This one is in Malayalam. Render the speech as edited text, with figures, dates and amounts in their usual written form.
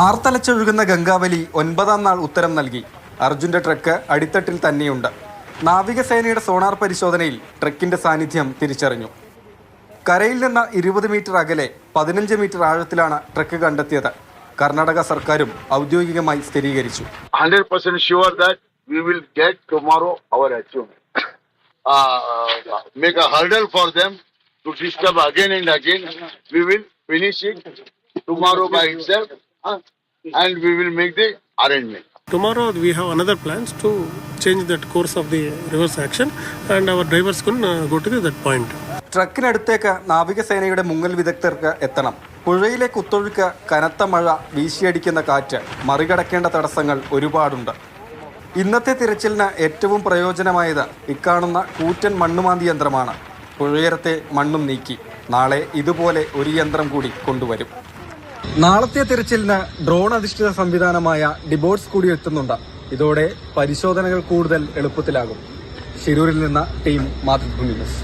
ആർത്തലച്ചൊഴുകുന്ന ഗംഗാവലി 9ാം നാൾ ഉത്തരം നൽകി. അർജുന്റെ ട്രക്ക് അടിത്തട്ടിൽ തന്നെയുണ്ട്. നാവികസേനയുടെ സോണാർ പരിശോധനയിൽ ട്രക്കിന്റെ സാന്നിധ്യം തിരിച്ചറിഞ്ഞു. കരയിൽ നിന്ന് 20 മീറ്റർ അകലെ 15 മീറ്റർ ആഴത്തിലാണ് ട്രക്ക് കണ്ടെത്തിയത്. കർണാടക സർക്കാരും ഔദ്യോഗികമായി സ്ഥിരീകരിച്ചു. 100% sure that we will get tomorrow our achievement. Make a hurdle for them to disturb again and again. We will finish it tomorrow by itself, and we will make the arrangement. Tomorrow we have another plans to change that course of the reverse action, and our drivers can go to that point. ട്രക്കിനടുത്തേക്ക് നാവികസേനയുടെ മുങ്ങൽ വിദഗ്ധർക്ക് എത്തണം. പുഴയിലെ കുത്തൊഴുക്ക്, കനത്ത മഴ, വീശിയടിക്കുന്ന കാറ്റ്, മറികടക്കേണ്ട തടസ്സങ്ങൾ ഒരുപാടുണ്ട്. ഇന്നത്തെ തിരച്ചിലിന് ഏറ്റവും പ്രയോജനമായത് ഇക്കാണുന്ന കൂറ്റൻ മണ്ണുമാന്തി യന്ത്രമാണ്. പുഴയരത്തെ മണ്ണും നീക്കി നാളെ ഇതുപോലെ ഒരു യന്ത്രം കൂടി കൊണ്ടുവരും. നാളത്തെ തിരച്ചിലിന് ഡ്രോൺ അധിഷ്ഠിത സംവിധാനമായ ഡിബോട്സ് കൂടി എത്തുന്നുണ്ട്. ഇതോടെ പരിശോധനകൾ കൂടുതൽ എളുപ്പത്തിലാകും. ശിരൂരിൽ നിന്ന് ടീം മാതൃഭൂമി ന്യൂസ്.